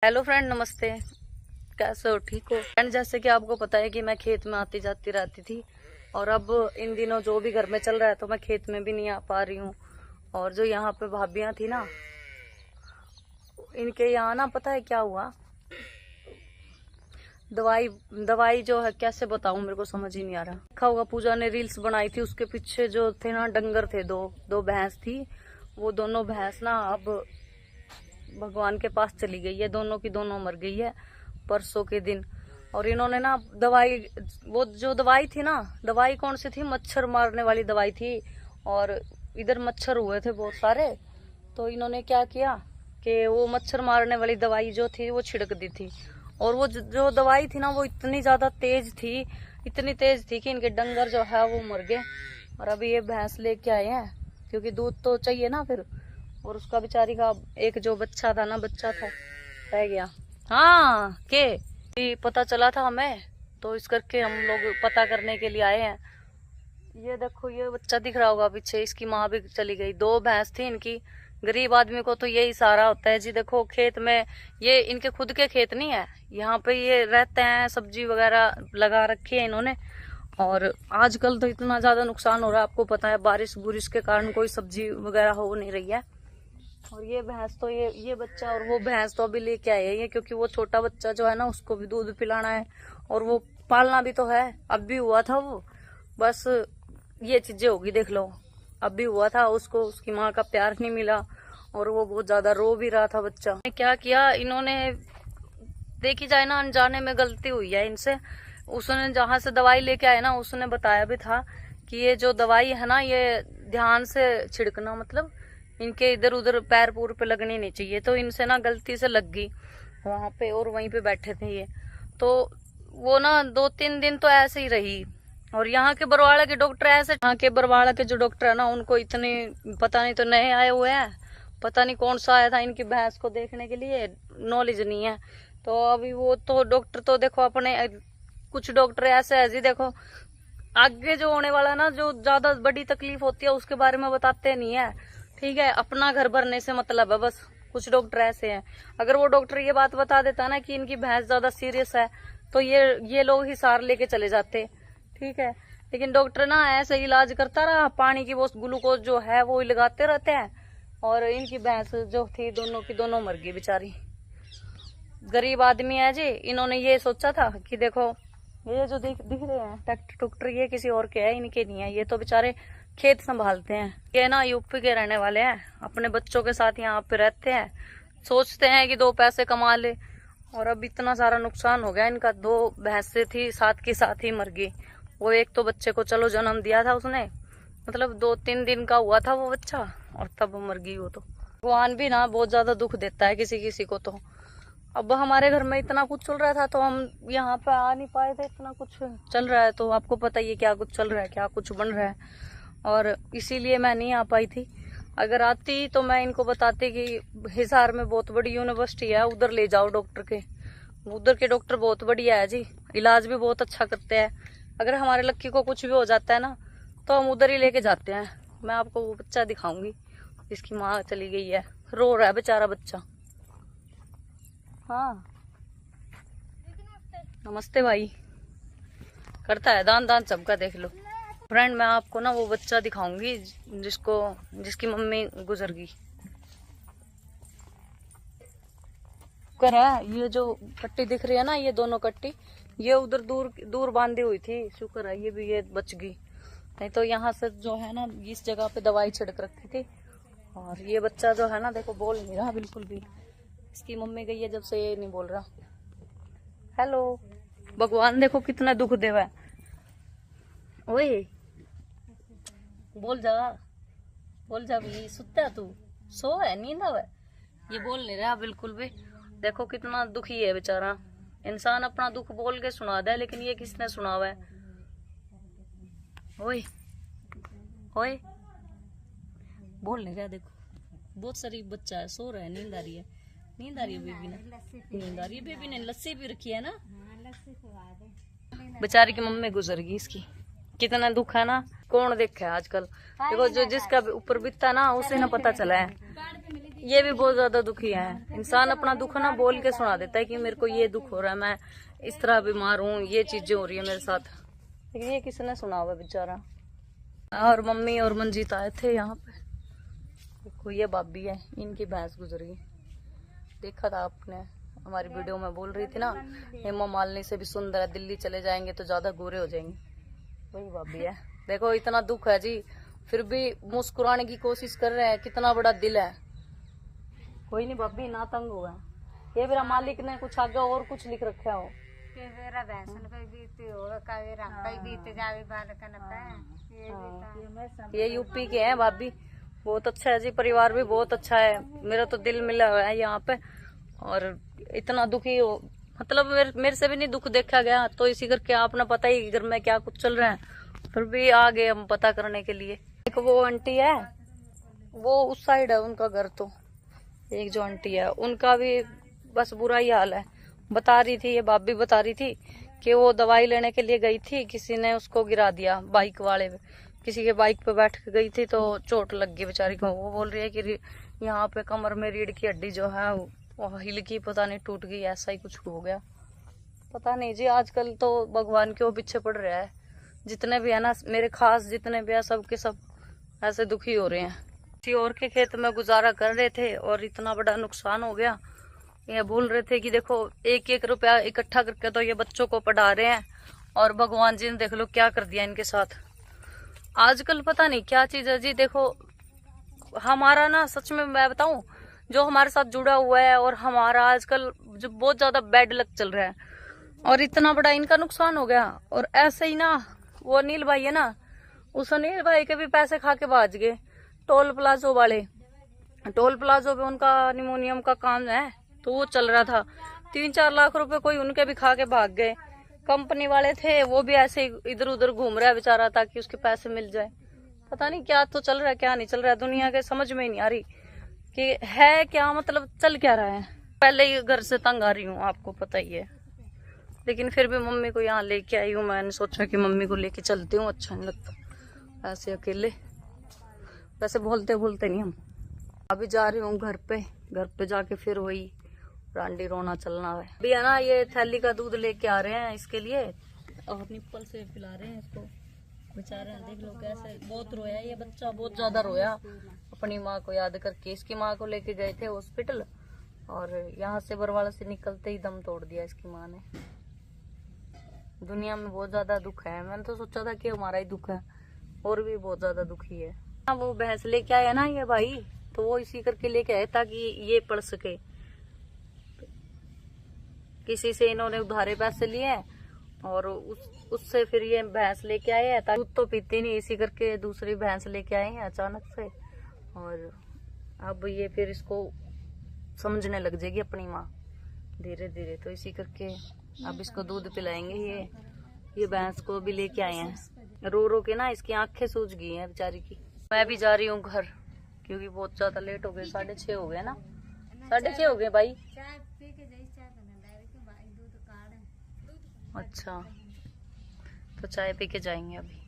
Hello friend, नमस्ते। कैसे हो? ठीक हो फ्रेंड? जैसे कि आपको पता है कि मैं खेत में आती जाती रहती थी और अब इन दिनों जो भी घर में चल रहा है तो मैं खेत में भी नहीं आ पा रही हूँ। और जो यहाँ पे भाभियाँ थी ना, इनके यहाँ ना पता है क्या हुआ। दवाई दवाई जो है कैसे बताऊं, मेरे को समझ ही नहीं आ रहा। देखा होगा पूजा ने रील्स बनाई थी, उसके पीछे जो थे ना डंगर थे, दो दो भैंस थी। वो दोनों भैंस ना अब भगवान के पास चली गई है, दोनों की दोनों मर गई है परसों के दिन। और इन्होंने ना दवाई, वो जो दवाई थी ना, दवाई कौन सी थी, मच्छर मारने वाली दवाई थी। और इधर मच्छर हुए थे बहुत सारे, तो इन्होंने क्या किया कि वो मच्छर मारने वाली दवाई जो थी वो छिड़क दी थी। और वो जो दवाई थी ना वो इतनी ज्यादा तेज थी, इतनी तेज थी कि इनके डंगर जो है वो मर गए। और अभी ये भैंस लेके आए हैं क्योंकि दूध तो चाहिए ना फिर। और उसका बेचारी का एक जो बच्चा था ना, बच्चा था रह गया। हाँ के पता चला था हमें, तो इस करके हम लोग पता करने के लिए आए हैं। ये देखो, ये बच्चा दिख रहा होगा पीछे, इसकी माँ भी चली गई। दो भैंस थी इनकी। गरीब आदमी को तो यही सहारा होता है जी। देखो खेत में, ये इनके खुद के खेत नहीं है, यहाँ पे ये रहते हैं, सब्जी वगैरह लगा रखी है इन्होंने। और आजकल तो इतना ज्यादा नुकसान हो रहा है, आपको पता है, बारिश बुरिश के कारण कोई सब्जी वगैरह हो नहीं रही है। और ये भैंस तो ये बच्चा और वो भैंस तो अभी लेके आए हैं, क्योंकि वो छोटा बच्चा जो है ना उसको भी दूध पिलाना है और वो पालना भी तो है। अब भी हुआ था वो, बस ये चीजें होगी देख लो। अब भी हुआ था, उसको उसकी माँ का प्यार नहीं मिला और वो बहुत ज्यादा रो भी रहा था बच्चा। क्या किया इन्होंने, देखी जाए ना, अनजाने में गलती हुई है इनसे। उसने जहाँ से दवाई लेके आए ना, उसने बताया भी था कि ये जो दवाई है ना, ये ध्यान से छिड़कना, मतलब इनके इधर उधर पैर पूर पे लगनी नहीं चाहिए। तो इनसे ना गलती से लग गई वहां पे, और वहीं पे बैठे थे ये। तो वो ना 2-3 दिन तो ऐसे ही रही। और यहाँ के बरवाड़ा के डॉक्टर ऐसे, यहाँ के बरवाड़ा के जो डॉक्टर है ना, उनको इतनी पता नहीं, तो नए आए हुए हैं, पता नहीं कौन सा आया था इनकी भैंस को देखने के लिए, नॉलेज नहीं है। तो अभी वो तो डॉक्टर तो देखो अपने, कुछ डॉक्टर ऐसे है जी, देखो आगे जो होने वाला ना, जो ज्यादा बड़ी तकलीफ होती है उसके बारे में बताते नहीं है। ठीक है, अपना घर भरने से मतलब है बस। कुछ डॉक्टर ऐसे हैं, अगर वो डॉक्टर ये बात बता देता ना कि इनकी भैंस ज्यादा सीरियस है, तो ये लोग ही सार लेके चले जाते। ठीक है, लेकिन डॉक्टर ना ऐसे इलाज करता रहा, पानी की वो ग्लूकोज जो है वो लगाते रहते हैं। और इनकी भैंस जो थी, दोनों की दोनों मर गई बेचारी। गरीब आदमी है जी, इन्होंने ये सोचा था कि देखो ये जो दिख रहे हैं ट्रैक्टर टुक्टर, ये किसी और के है, इनके नहीं है। ये तो बेचारे खेत संभालते हैं। ये ना यूपी के रहने वाले हैं, अपने बच्चों के साथ यहाँ पे रहते हैं, सोचते हैं कि 2 पैसे कमा ले। और अब इतना सारा नुकसान हो गया इनका। 2 भैंसें थी, साथ की साथ ही मर गई। वो एक तो बच्चे को चलो जन्म दिया था उसने, मतलब 2-3 दिन का हुआ था वो बच्चा, और तब मर गई वो। तो भगवान भी ना बहुत ज्यादा दुख देता है किसी किसी को। तो अब हमारे घर में इतना कुछ चल रहा था तो हम यहाँ पे आ नहीं पाए थे। इतना कुछ चल रहा है तो आपको पता ही है क्या कुछ चल रहा है, क्या कुछ बन रहा है, और इसीलिए मैं नहीं आ पाई थी। अगर आती तो मैं इनको बताती कि हिसार में बहुत बड़ी यूनिवर्सिटी है, उधर ले जाओ डॉक्टर के। उधर के डॉक्टर बहुत बढ़िया है जी, इलाज भी बहुत अच्छा करते हैं। अगर हमारे लक्की को कुछ भी हो जाता है ना, तो हम उधर ही लेके जाते हैं। मैं आपको वो बच्चा दिखाऊंगी, जिसकी माँ चली गई है, रो रहा है बेचारा बच्चा। हाँ, नमस्ते भाई। करता है दान दान सबका, देख लो फ्रेंड। मैं आपको ना वो बच्चा दिखाऊंगी जिसकी मम्मी गुजर गई। करा ये जो कट्टी दिख रही है ना, ये दोनों कट्टी, ये उधर दूर दूर बांधी हुई थी। शुक्र है ये बच गई, नहीं तो यहाँ से जो है ना, इस जगह पे दवाई छिड़क रखी थी। और ये बच्चा जो है ना, देखो बोल नहीं रहा बिल्कुल भी। इसकी मम्मी गई है जब से, ये नहीं बोल रहा। हेलो, भगवान देखो कितना दुख देवा है। ओए बोल जा, बोल जा भी, सुता है तू, सो है, नींद आवे। ये बोल नहीं रहा बिल्कुल भी। देखो कितना दुखी है बेचारा। इंसान अपना दुख बोल के सुना दे, लेकिन ये किसने सुना हुआ है। ओए ओए बोल नहीं रहा, देखो बहुत शरीफ बच्चा है, सो रहा है, नींद आ रही है। नींद आ रही है बेबी ने, नींद आ रही है बेबी ने, लस्सी भी रखी है ना। बेचारी की मम्मी गुजर गई इसकी, कितना दुख है ना। कौन देखे आजकल, देखो जो जिसका ऊपर बीतता ना, उसे ना पता चला है। ये भी बहुत ज्यादा दुखी है। इंसान अपना दुख ना बोल के सुना देता है कि मेरे को ये दुख हो रहा है, मैं इस तरह बीमार हूँ, ये चीजें हो रही है मेरे साथ, लेकिन ये किसने सुना हुआ बेचारा। और मम्मी और मंजीत आए थे यहाँ पे। देखो ये भाभी है, इनकी भैंस गुजरी, देखा था आपने हमारी वीडियो में, बोल रही थी ना हेमा मालिनी से भी सुंदर है, दिल्ली चले जाएंगे तो ज्यादा गोरे हो जाएंगे, वही भाभी है। देखो इतना दुख है जी, फिर भी मुस्कुराने की कोशिश कर रहे हैं, कितना बड़ा दिल है। कोई नहीं भाभी, ना तंग हुआ। ये मेरा मालिक ने कुछ आगे और कुछ लिख रखा हो, ये यूपी के हैं भाभी, बहुत अच्छा है जी, परिवार भी बहुत अच्छा है, मेरा तो दिल मिला हुआ है यहाँ पे। और इतना दुखी हो, मतलब मेरे से भी नहीं दुख देखा गया, तो इसी करके आपने पता ही घर में क्या कुछ चल रहा है, फिर भी आ गए हम पता करने के लिए। एक वो आंटी है, वो उस साइड है उनका घर, तो एक जो आंटी है उनका भी बस बुरा ही हाल है। बता रही थी, ये भाभी बता रही थी कि वो दवाई लेने के लिए गई थी, किसी ने उसको गिरा दिया, बाइक वाले किसी के बाइक पे बैठ के गई थी तो चोट लग गई बेचारी को। वो बोल रही है कि यहाँ पे कमर में रीढ़ की हड्डी जो है वो हिल की, पता नहीं टूट गई, ऐसा ही कुछ हो गया, पता नहीं जी। आजकल तो भगवान क्यों पीछे पड़ रहा है, जितने भी है ना मेरे खास जितने भी है सब के सब ऐसे दुखी हो रहे हैं। किसी और के खेत में गुजारा कर रहे थे और इतना बड़ा नुकसान हो गया। ये बोल रहे थे कि देखो 1-1 रुपया इकट्ठा करके तो ये बच्चों को पढ़ा रहे हैं, और भगवान जी ने देख लो क्या कर दिया इनके साथ। आजकल पता नहीं क्या चीज है जी। देखो हमारा ना, सच में मैं बताऊं, जो हमारे साथ जुड़ा हुआ है और हमारा आजकल जो बहुत ज्यादा बैड लक चल रहा है, और इतना बड़ा इनका नुकसान हो गया। और ऐसे ही ना वो अनिल भाई है ना, उस अनिल भाई के भी पैसे खा के भाज गए, टोल प्लाजो वाले। टोल प्लाजो पे उनका निमोनियम का काम है, तो वो चल रहा था, 3-4 लाख रुपए कोई उनके भी खा के भाग गए। कंपनी वाले थे, वो भी ऐसे इधर उधर घूम रहा है बेचारा, ताकि उसके पैसे मिल जाए। पता नहीं क्या तो चल रहा है क्या नहीं चल रहा है, दुनिया के समझ में ही नहीं आ रही कि है क्या, मतलब चल क्या रहा है। पहले ही घर से तंग आ रही हूँ, आपको पता ही है, लेकिन फिर भी मम्मी को यहाँ लेके आई हूँ। मैंने सोचा कि मम्मी को लेके चलती हूँ, अच्छा नहीं लगता ऐसे अकेले। वैसे बोलते भूलते नहीं हम। अभी जा रही हूँ घर पे जाके फिर वही रांडी रोना चलना है। अभी है ना ये थैली का दूध लेके आ रहे हैं इसके लिए, और निप्पल से पिला रहे हैं इसको, बेचारा देख लो कैसे बहुत रोया ये बच्चा, बहुत ज्यादा रोया अपनी माँ को याद करके। इसकी माँ को लेके गए थे हॉस्पिटल, और यहाँ से बरवाला से निकलते ही दम तोड़ दिया इसकी माँ ने। दुनिया में बहुत ज्यादा दुख है, मैंने तो सोचा था कि हमारा ही दुख है, और भी बहुत ज्यादा दुखी है। वो भैंस लेके आया ना ये भाई, तो वो इसी करके लेके आए ताकि ये पढ़ सके। किसी से इन्होंने उधारे पैसे लिए और उससे फिर ये भैंस लेके आए हैं। दूध तो पीती नहीं, इसी करके दूसरी भैंस लेके आए हैं अचानक से, और अब ये फिर इसको समझने लग जाएगी अपनी माँ धीरे धीरे, तो इसी करके अब इसको दूध पिलाएंगे। ये भैंस को भी लेके आए हैं, रो रो के ना इसकी आंखें सूज गई हैं बेचारी की। मैं भी जा रही हूँ घर, क्योंकि बहुत ज्यादा लेट हो गए, 6:30 हो गए ना, 6:30 हो गए भाई। अच्छा, तो चाय पी के जाएंगे अभी।